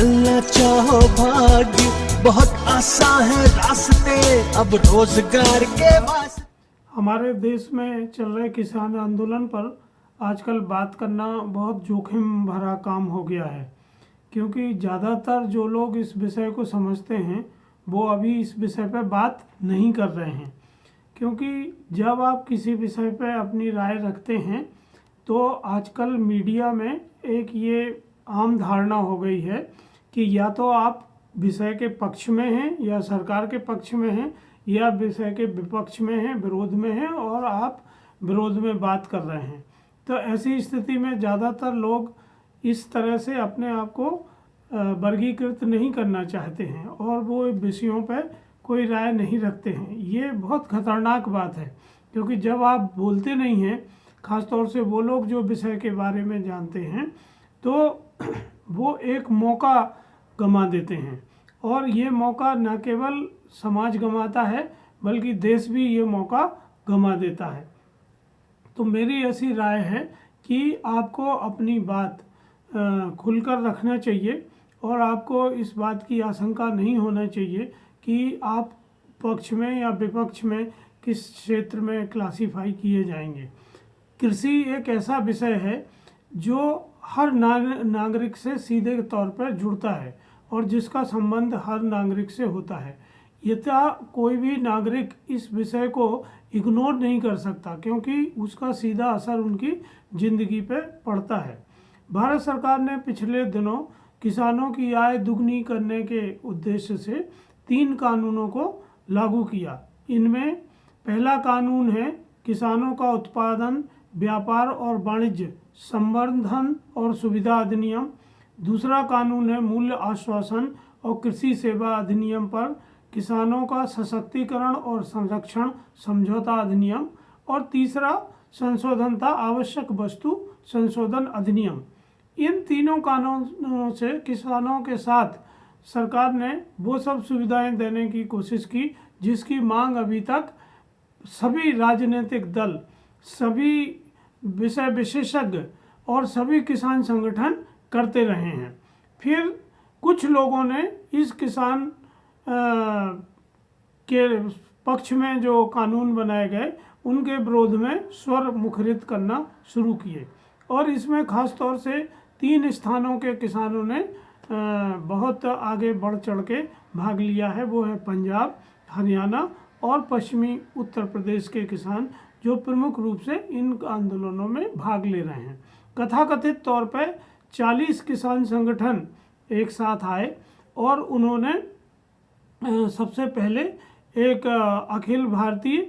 बदलना चाहो भाग्य, बहुत आसान है रास्ते अब रोजगार के वास्ते। हमारे देश में चल रहे किसान आंदोलन पर आजकल बात करना बहुत जोखिम भरा काम हो गया है, क्योंकि ज़्यादातर जो लोग इस विषय को समझते हैं वो अभी इस विषय पर बात नहीं कर रहे हैं। क्योंकि जब आप किसी विषय पर अपनी राय रखते हैं तो आजकल मीडिया में एक ये आम धारणा हो गई है कि या तो आप विषय के पक्ष में हैं या सरकार के पक्ष में हैं, या विषय के विपक्ष में हैं, विरोध में हैं और आप विरोध में बात कर रहे हैं। तो ऐसी स्थिति में ज़्यादातर लोग इस तरह से अपने आप को वर्गीकृत नहीं करना चाहते हैं और वो विषयों पर कोई राय नहीं रखते हैं। ये बहुत खतरनाक बात है, क्योंकि जब आप बोलते नहीं हैं, ख़ासतौर से वो लोग जो विषय के बारे में जानते हैं, तो वो एक मौका गंवा देते हैं। और ये मौका न केवल समाज गंवाता है बल्कि देश भी ये मौका गंवा देता है। तो मेरी ऐसी राय है कि आपको अपनी बात खुलकर रखना चाहिए और आपको इस बात की आशंका नहीं होना चाहिए कि आप पक्ष में या विपक्ष में किस क्षेत्र में क्लासीफाई किए जाएंगे। कृषि एक ऐसा विषय है जो हर नागरिक से सीधे तौर पर जुड़ता है और जिसका संबंध हर नागरिक से होता है। यथा कोई भी नागरिक इस विषय को इग्नोर नहीं कर सकता, क्योंकि उसका सीधा असर उनकी ज़िंदगी पर पड़ता है। भारत सरकार ने पिछले दिनों किसानों की आय दुगनी करने के उद्देश्य से 3 कानूनों को लागू किया। इनमें पहला कानून है किसानों का उत्पादन, व्यापार और वाणिज्य संवर्धन और सुविधा अधिनियम। दूसरा कानून है मूल्य आश्वासन और कृषि सेवा अधिनियम पर किसानों का सशक्तिकरण और संरक्षण समझौता अधिनियम। और तीसरा संशोधन था आवश्यक वस्तु संशोधन अधिनियम। इन तीनों कानूनों से किसानों के साथ सरकार ने वो सब सुविधाएं देने की कोशिश की जिसकी मांग अभी तक सभी राजनीतिक दल, सभी विषय विशेषज्ञ और सभी किसान संगठन करते रहे हैं। फिर कुछ लोगों ने इस किसान के पक्ष में जो कानून बनाए गए उनके विरोध में स्वर मुखरित करना शुरू किए और इसमें खास तौर से 3 स्थानों के किसानों ने बहुत आगे बढ़ चढ़ के भाग लिया है। वो है पंजाब, हरियाणा और पश्चिमी उत्तर प्रदेश के किसान, जो प्रमुख रूप से इन आंदोलनों में भाग ले रहे हैं। कथाकथित तौर पर 40 किसान संगठन एक साथ आए और उन्होंने सबसे पहले एक अखिल भारतीय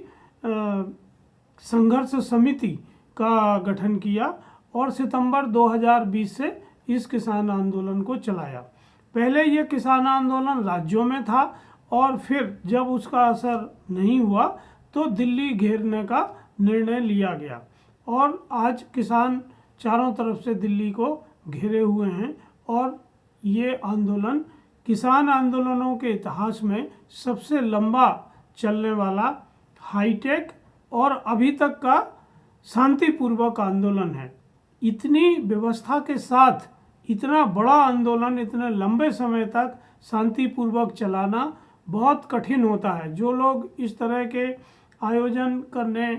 संघर्ष समिति का गठन किया और सितंबर 2020 से इस किसान आंदोलन को चलाया। पहले ये किसान आंदोलन राज्यों में था और फिर जब उसका असर नहीं हुआ तो दिल्ली घेरने का निर्णय लिया गया और आज किसान चारों तरफ से दिल्ली को घेरे हुए हैं। और ये आंदोलन किसान आंदोलनों के इतिहास में सबसे लंबा चलने वाला, हाईटेक और अभी तक का शांतिपूर्वक आंदोलन है। इतनी व्यवस्था के साथ इतना बड़ा आंदोलन इतने लंबे समय तक शांतिपूर्वक चलाना बहुत कठिन होता है। जो लोग इस तरह के आयोजन करने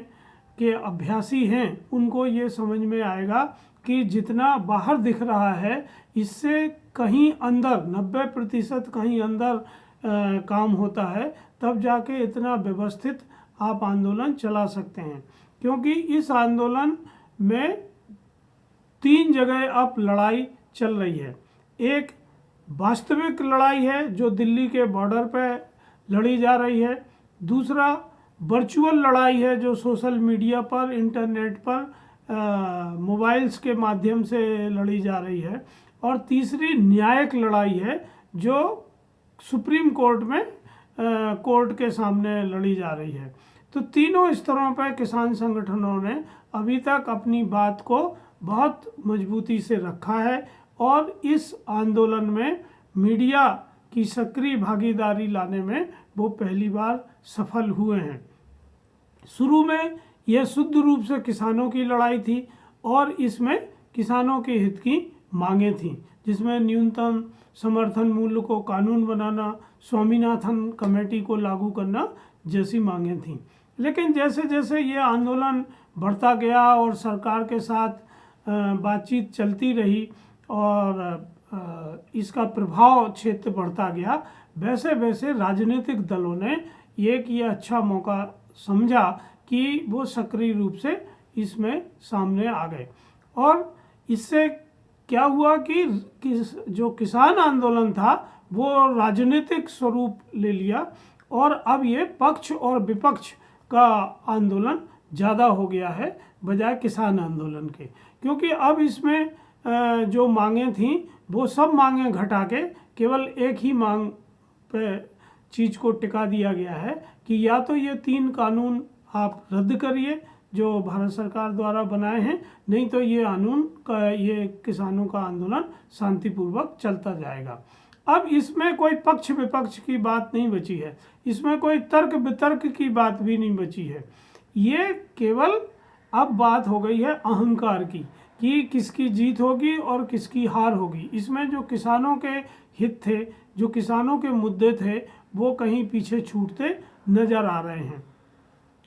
के अभ्यासी हैं उनको ये समझ में आएगा कि जितना बाहर दिख रहा है इससे कहीं अंदर 90% कहीं अंदर काम होता है, तब जाके इतना व्यवस्थित आप आंदोलन चला सकते हैं। क्योंकि इस आंदोलन में 3 जगह अब लड़ाई चल रही है। एक वास्तविक लड़ाई है जो दिल्ली के बॉर्डर पर लड़ी जा रही है। दूसरा वर्चुअल लड़ाई है जो सोशल मीडिया पर, इंटरनेट पर, मोबाइल्स के माध्यम से लड़ी जा रही है। और तीसरी न्यायिक लड़ाई है जो सुप्रीम कोर्ट में कोर्ट के सामने लड़ी जा रही है। तो तीनों स्तरों पर किसान संगठनों ने अभी तक अपनी बात को बहुत मजबूती से रखा है और इस आंदोलन में मीडिया की सक्रिय भागीदारी लाने में वो पहली बार सफल हुए हैं। शुरू में यह शुद्ध रूप से किसानों की लड़ाई थी और इसमें किसानों के हित की मांगें थीं। जिसमें न्यूनतम समर्थन मूल्य को कानून बनाना, स्वामीनाथन कमेटी को लागू करना जैसी मांगें थीं। लेकिन जैसे जैसे ये आंदोलन बढ़ता गया और सरकार के साथ बातचीत चलती रही और इसका प्रभाव क्षेत्र बढ़ता गया, वैसे वैसे राजनीतिक दलों ने एक ये अच्छा मौका समझा कि वो सक्रिय रूप से इसमें सामने आ गए। और इससे क्या हुआ कि जो किसान आंदोलन था वो राजनीतिक स्वरूप ले लिया और अब ये पक्ष और विपक्ष का आंदोलन ज़्यादा हो गया है बजाय किसान आंदोलन के, क्योंकि अब इसमें जो मांगें थीं वो सब मांगें घटा के केवल एक ही मांग पे चीज़ को टिका दिया गया है कि या तो ये 3 कानून आप रद्द करिए जो भारत सरकार द्वारा बनाए हैं, नहीं तो ये किसानों का आंदोलन शांतिपूर्वक चलता जाएगा। अब इसमें कोई पक्ष विपक्ष की बात नहीं बची है, इसमें कोई तर्क वितर्क की बात भी नहीं बची है। ये केवल अब बात हो गई है अहंकार की कि किसकी जीत होगी और किसकी हार होगी। इसमें जो किसानों के हित थे, जो किसानों के मुद्दे थे, वो कहीं पीछे छूटते नज़र आ रहे हैं।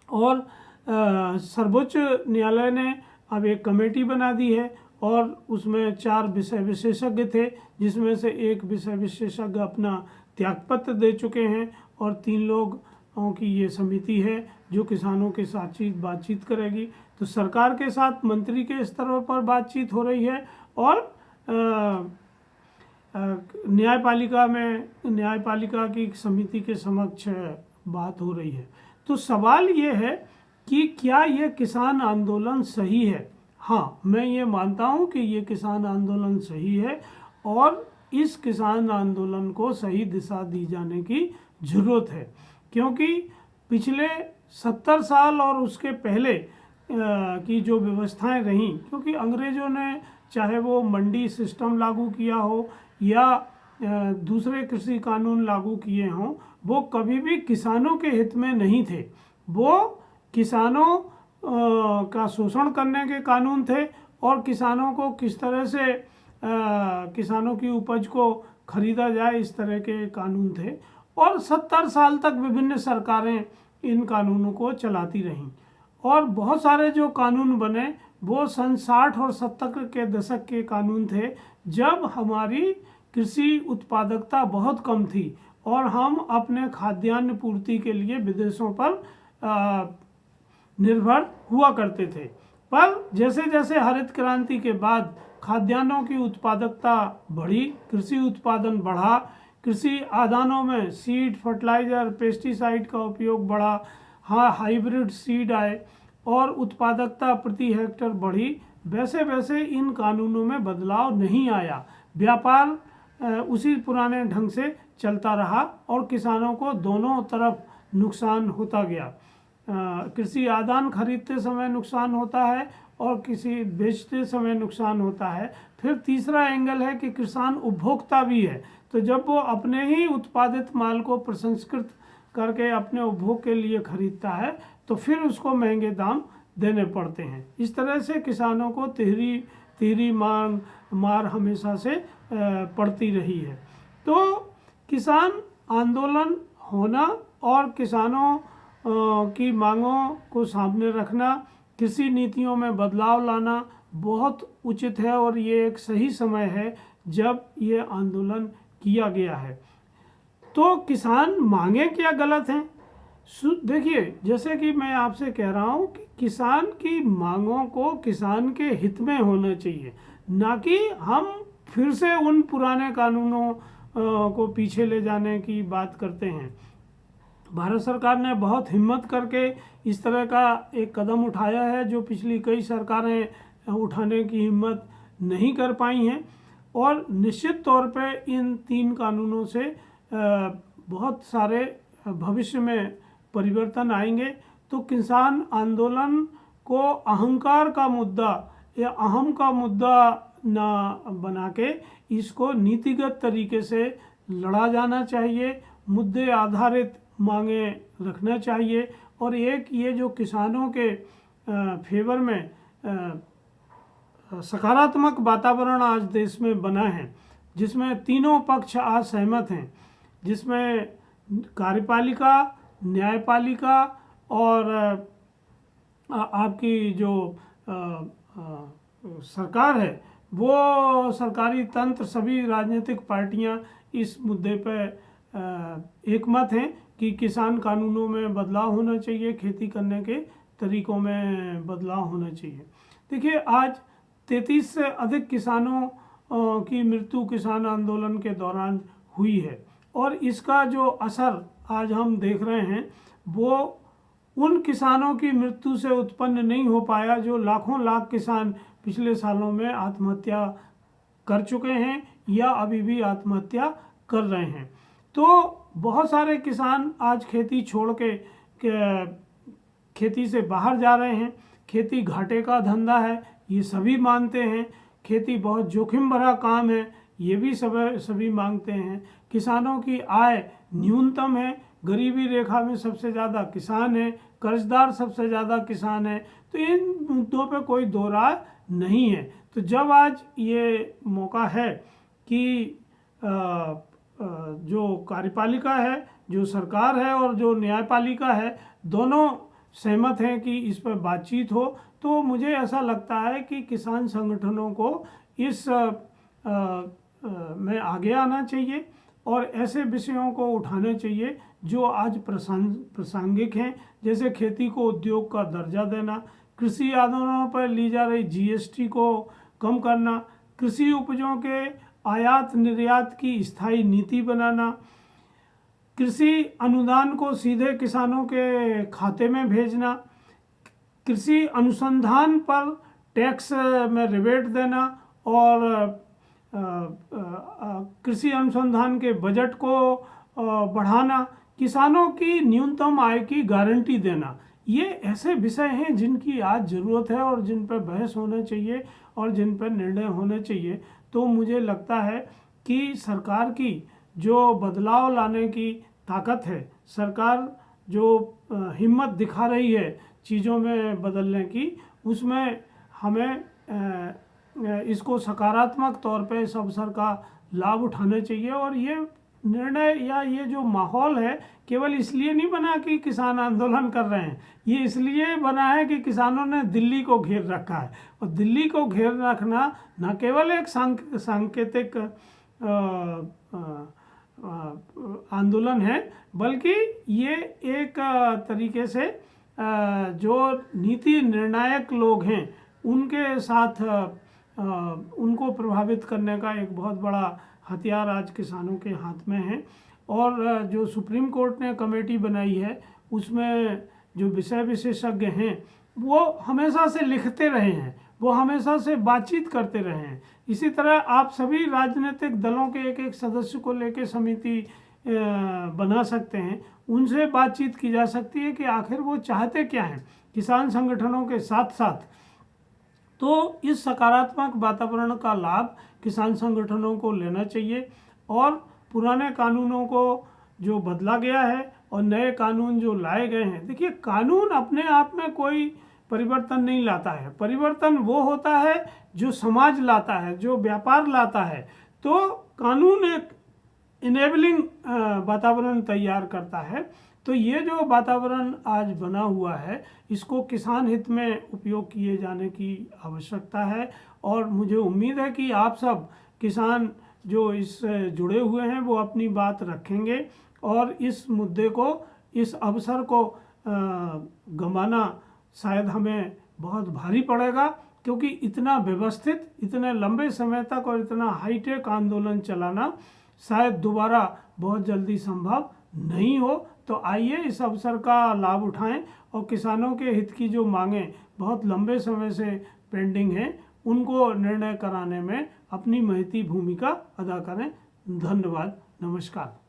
और सर्वोच्च न्यायालय ने अब एक कमेटी बना दी है और उसमें 4 विषय विशेषज्ञ थे, जिसमें से एक विषय विशेषज्ञ अपना त्यागपत्र दे चुके हैं और 3 लोगों की ये समिति है जो किसानों के साथ बातचीत करेगी। तो सरकार के साथ मंत्री के स्तर पर बातचीत हो रही है और न्यायपालिका की समिति के समक्ष बात हो रही है। तो सवाल ये है कि क्या ये किसान आंदोलन सही है? हाँ, मैं ये मानता हूँ कि ये किसान आंदोलन सही है और इस किसान आंदोलन को सही दिशा दी जाने की ज़रूरत है, क्योंकि पिछले 70 साल और उसके पहले की जो व्यवस्थाएं रहीं, क्योंकि अंग्रेज़ों ने चाहे वो मंडी सिस्टम लागू किया हो या दूसरे कृषि कानून लागू किए हों, वो कभी भी किसानों के हित में नहीं थे। वो किसानों का शोषण करने के कानून थे और किसानों को किस तरह से किसानों की उपज को खरीदा जाए, इस तरह के कानून थे। और 70 साल तक विभिन्न सरकारें इन कानूनों को चलाती रहीं और बहुत सारे जो कानून बने वो सन 60 और 70 के दशक के कानून थे, जब हमारी कृषि उत्पादकता बहुत कम थी और हम अपने खाद्यान्न पूर्ति के लिए विदेशों पर निर्भर हुआ करते थे। पर जैसे जैसे हरित क्रांति के बाद खाद्यान्नों की उत्पादकता बढ़ी, कृषि उत्पादन बढ़ा, कृषि आदानों में सीड, फर्टिलाइज़र, पेस्टिसाइड का उपयोग बढ़ा, हाइब्रिड सीड आए और उत्पादकता प्रति हेक्टेयर बढ़ी, वैसे वैसे इन कानूनों में बदलाव नहीं आया। व्यापार उसी पुराने ढंग से चलता रहा और किसानों को दोनों तरफ नुकसान होता गया। कृषि आदान खरीदते समय नुकसान होता है और किसी बेचते समय नुकसान होता है। फिर तीसरा एंगल है कि किसान उपभोक्ता भी है, तो जब वो अपने ही उत्पादित माल को प्रसंस्कृत करके अपने उपभोग के लिए खरीदता है तो फिर उसको महंगे दाम देने पड़ते हैं। इस तरह से किसानों को तिहरी मार हमेशा से पड़ती रही है। तो किसान आंदोलन होना और किसानों की मांगों को सामने रखना, कृषि नीतियों में बदलाव लाना बहुत उचित है और ये एक सही समय है जब ये आंदोलन किया गया है। तो किसान मांगे क्या गलत हैं? देखिए, जैसे कि मैं आपसे कह रहा हूँ कि किसान की मांगों को किसान के हित में होना चाहिए, ना कि हम फिर से उन पुराने कानूनों को पीछे ले जाने की बात करते हैं। भारत सरकार ने बहुत हिम्मत करके इस तरह का एक कदम उठाया है जो पिछली कई सरकारें उठाने की हिम्मत नहीं कर पाई हैं और निश्चित तौर पे इन 3 कानूनों से बहुत सारे भविष्य में परिवर्तन आएंगे। तो किसान आंदोलन को अहंकार का मुद्दा या अहम का मुद्दा ना बना के इसको नीतिगत तरीके से लड़ा जाना चाहिए, मुद्दे आधारित मांगे रखना चाहिए और एक ये जो किसानों के फेवर में सकारात्मक वातावरण आज देश में बना है, जिसमें तीनों पक्ष आज सहमत हैं, जिसमें कार्यपालिका, न्यायपालिका और आपकी जो सरकार है, वो सरकारी तंत्र, सभी राजनीतिक पार्टियां इस मुद्दे पर एकमत हैं कि किसान कानूनों में बदलाव होना चाहिए, खेती करने के तरीकों में बदलाव होना चाहिए। देखिए, आज 33 से अधिक किसानों की मृत्यु किसान आंदोलन के दौरान हुई है, और इसका जो असर आज हम देख रहे हैं वो उन किसानों की मृत्यु से उत्पन्न नहीं हो पाया जो लाखों लाख किसान पिछले सालों में आत्महत्या कर चुके हैं या अभी भी आत्महत्या कर रहे हैं। तो बहुत सारे किसान आज खेती छोड़ के खेती से बाहर जा रहे हैं। खेती घाटे का धंधा है, ये सभी मानते हैं। खेती बहुत जोखिम भरा काम है, ये भी सभी मांगते हैं। किसानों की आय न्यूनतम है, गरीबी रेखा में सबसे ज़्यादा किसान है, कर्जदार सबसे ज़्यादा किसान है। तो इन मुद्दों पे कोई दो राय नहीं है। तो जब आज ये मौका है कि जो कार्यपालिका है, जो सरकार है और जो न्यायपालिका है, दोनों सहमत हैं कि इस पर बातचीत हो, तो मुझे ऐसा लगता है कि किसान संगठनों को इस में आगे आना चाहिए और ऐसे विषयों को उठाने चाहिए जो आज प्रासंगिक हैं, जैसे खेती को उद्योग का दर्जा देना, कृषि आंदोलनों पर ली जा रही जीएसटी को कम करना, कृषि उपजों के आयात निर्यात की स्थायी नीति बनाना, कृषि अनुदान को सीधे किसानों के खाते में भेजना, कृषि अनुसंधान पर टैक्स में रिबेट देना और कृषि अनुसंधान के बजट को बढ़ाना, किसानों की न्यूनतम आय की गारंटी देना। ये ऐसे विषय हैं जिनकी आज ज़रूरत है और जिन पर बहस होना चाहिए और जिन पर निर्णय होने चाहिए। तो मुझे लगता है कि सरकार की जो बदलाव लाने की ताकत है, सरकार जो हिम्मत दिखा रही है चीज़ों में बदलने की, उसमें हमें इसको सकारात्मक तौर पे इस अवसर का लाभ उठाना चाहिए। और ये निर्णय या ये जो माहौल है केवल इसलिए नहीं बना कि किसान आंदोलन कर रहे हैं, ये इसलिए बना है कि किसानों ने दिल्ली को घेर रखा है। और दिल्ली को घेर रखना न केवल एक सांकेतिक आंदोलन है, बल्कि ये एक तरीके से जो नीति निर्णायक लोग हैं उनके साथ उनको प्रभावित करने का एक बहुत बड़ा हथियार आज किसानों के हाथ में है। और जो सुप्रीम कोर्ट ने कमेटी बनाई है उसमें जो विषय विशेषज्ञ हैं वो हमेशा से लिखते रहे हैं, वो हमेशा से बातचीत करते रहे हैं। इसी तरह आप सभी राजनीतिक दलों के एक एक सदस्य को लेकर समिति बना सकते हैं, उनसे बातचीत की जा सकती है कि आखिर वो चाहते क्या हैं किसान संगठनों के साथ साथ। तो इस सकारात्मक वातावरण का लाभ किसान संगठनों को लेना चाहिए और पुराने कानूनों को जो बदला गया है और नए कानून जो लाए गए हैं, देखिए कानून अपने आप में कोई परिवर्तन नहीं लाता है, परिवर्तन वो होता है जो समाज लाता है, जो व्यापार लाता है। तो कानून एक इनेबलिंग वातावरण तैयार करता है। तो ये जो वातावरण आज बना हुआ है इसको किसान हित में उपयोग किए जाने की आवश्यकता है। और मुझे उम्मीद है कि आप सब किसान जो इससे जुड़े हुए हैं वो अपनी बात रखेंगे और इस मुद्दे को, इस अवसर को गंवाना शायद हमें बहुत भारी पड़ेगा, क्योंकि इतना व्यवस्थित, इतने लंबे समय तक और इतना हाईटेक आंदोलन चलाना शायद दोबारा बहुत जल्दी संभव नहीं हो। तो आइए इस अवसर का लाभ उठाएं और किसानों के हित की जो मांगें बहुत लंबे समय से पेंडिंग हैं उनको निर्णय कराने में अपनी महती भूमिका अदा करें। धन्यवाद, नमस्कार।